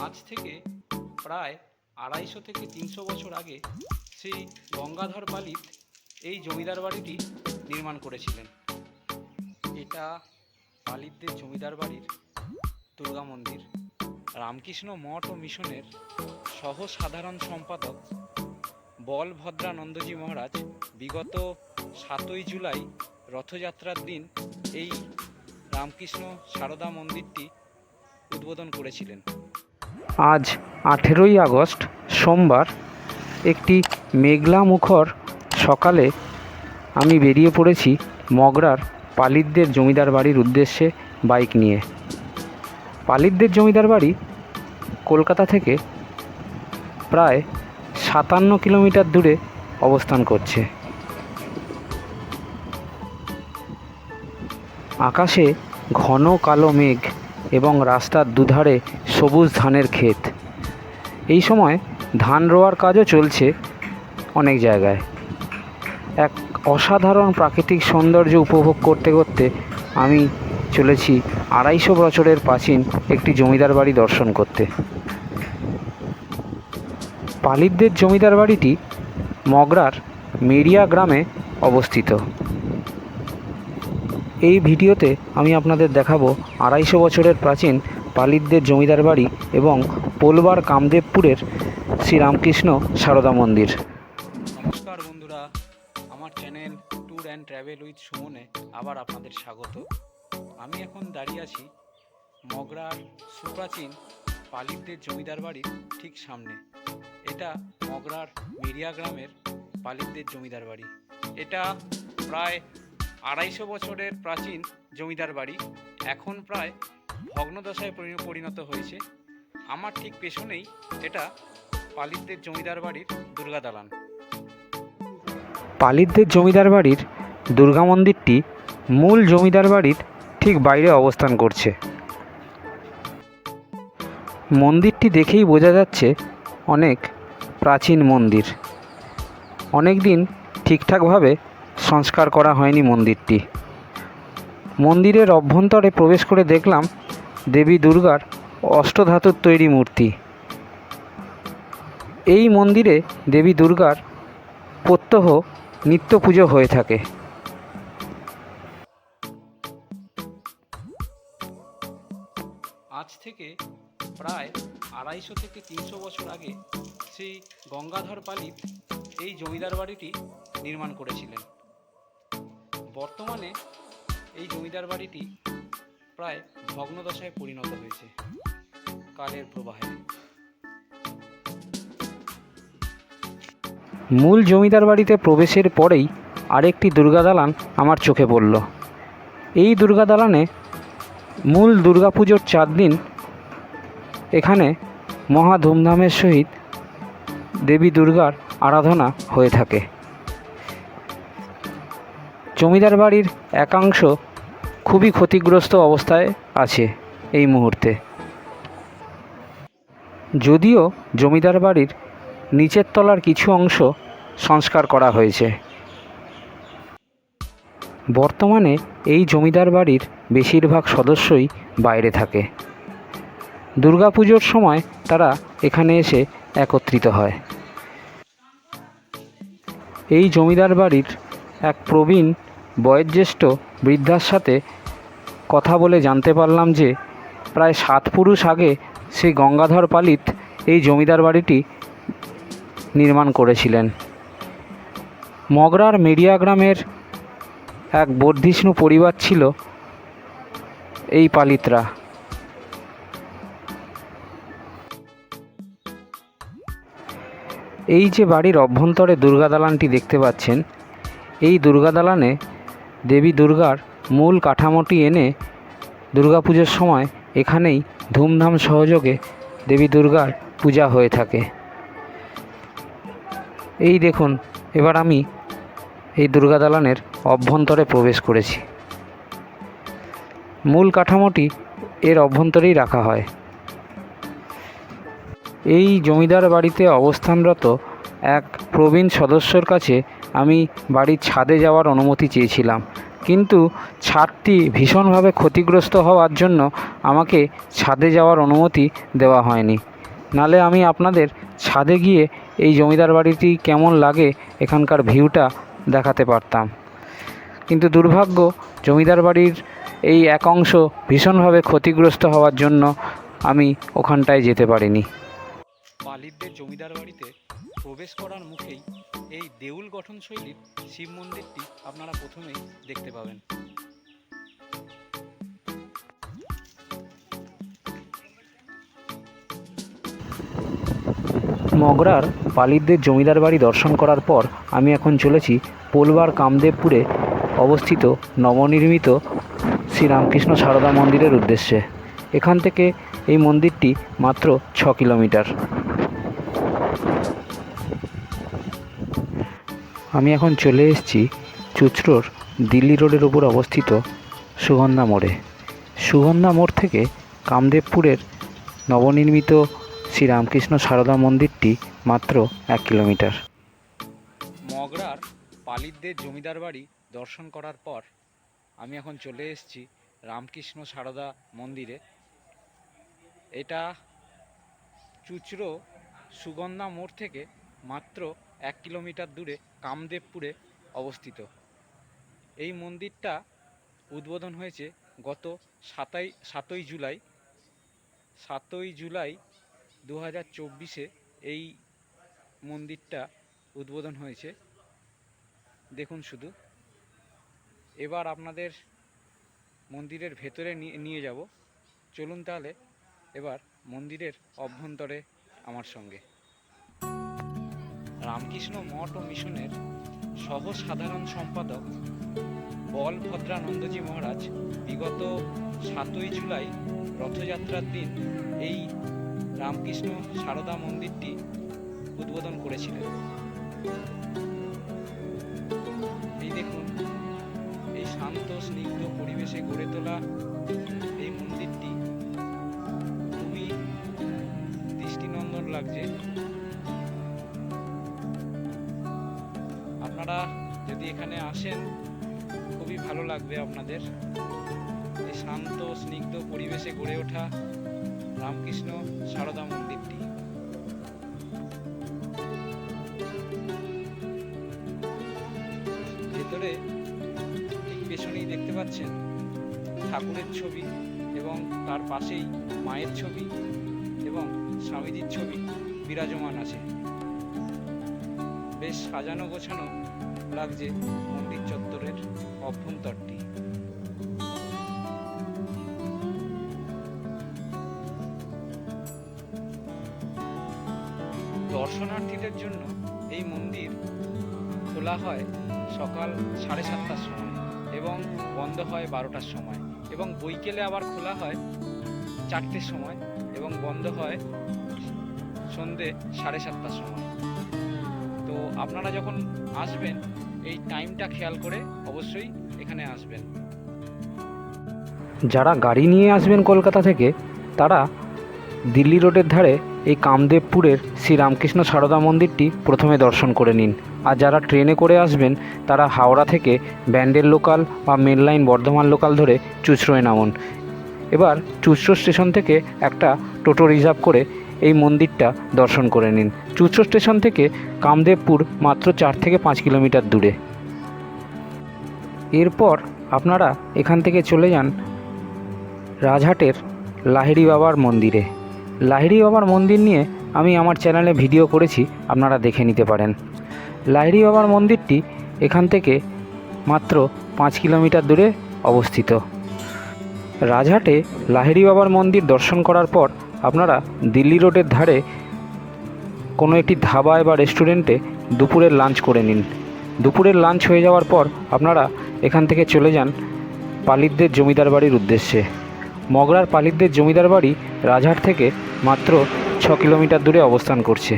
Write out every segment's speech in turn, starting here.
আজ থেকে প্রায় 250 থেকে 300 বছর আগে শ্রী গঙ্গাধর পালিত এই জমিদার বাড়িটি নির্মাণ করেছিলেন। এটা পালিতদের জমিদার বাড়ির দুর্গা মন্দির। রামকৃষ্ণ মঠ ও মিশনের সহ সাধারণ সম্পাদক বলভদ্রানন্দজি মহারাজ বিগত 7ই জুলাই রথযাত্রার দিন এই রামকৃষ্ণ সারদা মন্দিরটি উদ্বোধন করেছিলেন। আজ 18ই আগস্ট সোমবার একটি মেঘলা মুখর সকালে আমি বেরিয়ে পড়েছি মগরার পালিতদের জমিদার বাড়ির উদ্দেশ্যে বাইক নিয়ে। পালিতদের জমিদার বাড়ি কলকাতা থেকে প্রায় 57 কিলোমিটার দূরে অবস্থান করছে। আকাশে ঘন কালো মেঘ এবং রাস্তার দুধারে সবুজ ধানের ক্ষেত। এই সময় ধান রোয়ার কাজও চলছে অনেক জায়গায়। এক অসাধারণ প্রাকৃতিক সৌন্দর্য উপভোগ করতে করতে আমি চলেছি 250 বছরের প্রাচীন একটি জমিদার বাড়ি দর্শন করতে। পালিতদের জমিদার বাড়িটি মগরার মেরিয়া গ্রামে অবস্থিত। এই ভিডিওতে আমি আপনাদের দেখাবো 250 বছরের প্রাচীন পালিতদের জমিদার বাড়ি এবং পোলবার কামদেবপুরের শ্রীরামকৃষ্ণ সারদা মন্দির। নমস্কার বন্ধুরা, আমার channel tour and travel with সুমনে আবার আপনাদের স্বাগত। আমি এখন দাঁড়িয়ে আছি মগরার সুপ্রাচীন পালিতদের জমিদার বাড়ির ঠিক সামনে। এটা মগরার মেরিয়া গ্রামের পালিতদের জমিদার বাড়ি। এটা প্রায় 250 বছরের প্রাচীন জমিদার বাড়ি, এখন প্রায় ভগ্নদশায় পরিণত হয়েছে। আমার ঠিক পেছনেই এটা পালিতদের জমিদার বাড়ির দুর্গা দালান। পালিতদের জমিদার বাড়ির দুর্গা মন্দিরটি মূল জমিদার বাড়ির ঠিক বাইরে অবস্থান করছে। মন্দিরটি দেখেই বোঝা যাচ্ছে অনেক প্রাচীন মন্দির। অনেক দিন ঠিকঠাকভাবে সংস্কার করা হয়নি মন্দিরটি। মন্দিরের অভ্যন্তরে প্রবেশ করে দেখলাম দেবী দুর্গার অষ্টধাতুর তৈরি মূর্তি। এই মন্দিরে দেবী দুর্গার প্রত্যহ নিত্য পুজো হয়ে থাকে। আজ থেকে প্রায় 250 থেকে 300 বছর আগে শ্রী গঙ্গাধর পালিত এই জমিদার বাড়িটি নির্মাণ করেছিলেন। বর্তমানে এই জমিদার বাড়িটি প্রায় ভগ্নদশায় পরিণত হয়েছে কালের প্রবাহে। মূল জমিদার বাড়িতে প্রবেশের পরেই আরেকটি দুর্গা দালান আমার চোখে পড়ল। এই দুর্গা দালানে মূল দুর্গাপুজোর 4 দিন এখানে মহা ধুমধামের সহিত দেবী দুর্গার আরাধনা হয়ে থাকে। জমিদার বাড়ির একাংশ খুবই ক্ষতিগ্রস্ত অবস্থায় আছে এই মুহূর্তে। যদিও জমিদার বাড়ির নিচের তলার কিছু অংশ সংস্কার করা হয়েছে। বর্তমানে এই জমিদার বাড়ির বেশিরভাগ সদস্যই বাইরে থাকে। দুর্গাপুজোর সময় তারা এখানে এসে একত্রিত হয়। এই জমিদার বাড়ির এক প্রবীণ বয়োজ্যেষ্ঠ বৃদ্ধার সাথে কথা বলে জানতে পারলাম যে প্রায় 7 পুরুষ আগে শ্রী গঙ্গাধর পালিত এই জমিদার বাড়িটি নির্মাণ করেছিলেন। মগরার মেরিয়া গ্রামের এক বর্ধিষ্ণু পরিবার ছিল এই পালিতরা। এই যে বাড়ির অভ্যন্তরে দুর্গা দালানটি দেখতে পাচ্ছেন, এই দুর্গা দালানে দেবী দুর্গার মূল কাঠামোটি এনে দুর্গাপুজোর সময় এখানেই ধুমধাম সহযোগে দেবী দুর্গার পূজা হয়ে থাকে। এই দেখুন, এবার আমি এই দুর্গা দালানের অভ্যন্তরে প্রবেশ করেছি। মূল কাঠামোটি এর অভ্যন্তরেই রাখা হয়। এই জমিদার বাড়িতে অবস্থানরত এক প্রবীণ সদস্যর কাছে আমি বাড়ির ছাদে যাওয়ার অনুমতি চেয়েছিলাম, কিন্তু ছাদটি ভীষণভাবে ক্ষতিগ্রস্ত হওয়ার জন্য আমাকে ছাদে যাওয়ার অনুমতি দেওয়া হয়নি। নালে আমি আপনাদের ছাদে গিয়ে এই জমিদার বাড়িটি কেমন লাগে এখানকার ভিউটা দেখাতে পারতাম। কিন্তু দুর্ভাগ্য, জমিদার বাড়ির এই এক অংশ ভীষণভাবে ক্ষতিগ্রস্ত হওয়ার জন্য আমি ওখানটায় যেতে পারিনি। পালিতদের জমিদার বাড়িতে প্রবেশ করার মুখেই এই দেউল গঠনশৈলীর শিব মন্দিরটি আপনারা প্রথমেই দেখতে পাবেন। মগরার পালিতদের জমিদার বাড়ি দর্শন করার পর আমি এখন চলেছি পোলবার কামদেবপুরে অবস্থিত নবনির্মিত শ্রীরামকৃষ্ণ সারদা মন্দিরের উদ্দেশ্যে। এখান থেকে এই মন্দিরটি মাত্র 6 কিলোমিটার। আমি এখন চলে এসেছি চুঁচড়োর দিল্লি রোডের উপর অবস্থিত সুগন্ধা মোড়ে। সুগন্ধা মোড় থেকে কামদেবপুরের নবনির্মিত শ্রীরামকৃষ্ণ সারদা মন্দিরটি মাত্র 1 কিলোমিটার। মগরার পালিতদের জমিদার বাড়ি দর্শন করার পর আমি এখন চলে এসেছি রামকৃষ্ণ সারদা মন্দিরে। এটা চুঁচড়ো সুগন্ধা মোড় থেকে মাত্র 1 কিলোমিটার দূরে কামদেবপুরে অবস্থিত। এই মন্দিরটা উদ্বোধন হয়েছে গত 7ই জুলাই 2024 এই মন্দিরটা উদ্বোধন হয়েছে। দেখুন শুধু। এবার আপনাদের মন্দিরের ভেতরে নিয়ে যাব। চলুন তাহলে এবার মন্দিরের অভ্যন্তরে আমার সঙ্গে। রামকৃষ্ণ মঠ ও মিশনের সহ সাধারণ সম্পাদক বলভদ্রানন্দজি মহারাজ বিগত 7ই জুলাই রথযাত্রার দিন এই রামকৃষ্ণ সারদা মন্দিরটি উদ্বোধন করেছিলেন। এই দেখুন, এই শান্ত স্নিগ্ধ পরিবেশে গড়ে তোলা এই মন্দিরটি খুবই দৃষ্টিনন্দন লাগছে। আপনারা যদি এখানে আসেন খুবই ভালো লাগবে আপনাদের। এই শান্ত স্নিগ্ধ পরিবেশে গড়ে ওঠা রামকৃষ্ণ সারদা মন্দিরটি। ভেতরে ঠিক পেছনেই দেখতে পাচ্ছেন ঠাকুরের ছবি এবং তার পাশেই মায়ের ছবি এবং স্বামীজির ছবি বিরাজমান আছে। বেশ সাজানো গোছানো লাগছে মন্দির চত্বরের অভ্যন্তরটি। দর্শনার্থীদের জন্য এই মন্দির খোলা হয় সকাল 7:30টার সময় এবং বন্ধ হয় 12টার সময়, এবং বৈকালে আবার খোলা হয় 4টের সময় এবং বন্ধ হয় সন্ধে 7:30টার সময়। তো আপনারা যখন আসবেন এই টাইমটা খেয়াল করে অবশ্যই এখানে আসবেন। যারা গাড়ি নিয়ে আসবেন কলকাতা থেকে তারা দিল্লি রোডের ধারে এই কামদেবপুরের শ্রীরামকৃষ্ণ সারদা মন্দিরটি প্রথমে দর্শন করে নিন। আর যারা ট্রেনে করে আসবেন তারা হাওড়া থেকে ব্যান্ডেল লোকাল বা মেন লাইন বর্ধমান লোকাল ধরে চুঁচড়োয় নামুন। এবার চুঁচড়ো স্টেশন থেকে একটা টোটো রিজার্ভ করে এই মন্দিরটা দর্শন করে নিন। চুঁচড়ো স্টেশন থেকে কামদেবপুর মাত্র 4 থেকে 5 কিলোমিটার দূরে। এরপর আপনারা এখান থেকে চলে যান রাজহাটের লাহিড়ী বাবার মন্দিরে। লাহিড়ী বাবার মন্দির নিয়ে আমি আমার চ্যানেলে ভিডিও করেছি, আপনারা দেখে নিতে পারেন। লাহিড়ী বাবার মন্দিরটি এখান থেকে মাত্র 5 কিলোমিটার দূরে অবস্থিত। রাজহাটে লাহিড়ী বাবার মন্দির দর্শন করার পর আপনারা দিল্লি রোডের ধারে কোনো একটি ধাবায় বা রেস্টুরেন্টে দুপুরের লাঞ্চ করে নিন। দুপুরের লাঞ্চ হয়ে যাওয়ার পর আপনারা এখান থেকে চলে যান পালিতদের জমিদার বাড়ির উদ্দেশ্যে। মগরার পালিতদের জমিদার বাড়ি রাজহাট থেকে মাত্র 6 কিলোমিটার দূরে অবস্থান করছে।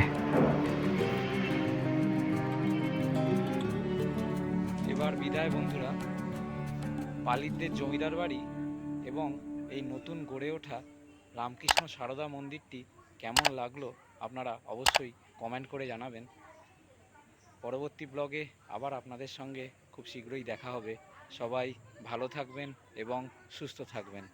এবার বিদায় বন্ধুরা। পালিতদের জমিদার বাড়ি এবং এই নতুন গড়ে ওঠা রামকৃষ্ণ সারদা মন্দিরটি কেমন লাগলো আপনারা অবশ্যই কমেন্ট করে জানাবেন। পরবর্তী ব্লগে আবার আপনাদের সঙ্গে খুব শীঘ্রই দেখা হবে। সবাই ভালো থাকবেন এবং সুস্থ থাকবেন।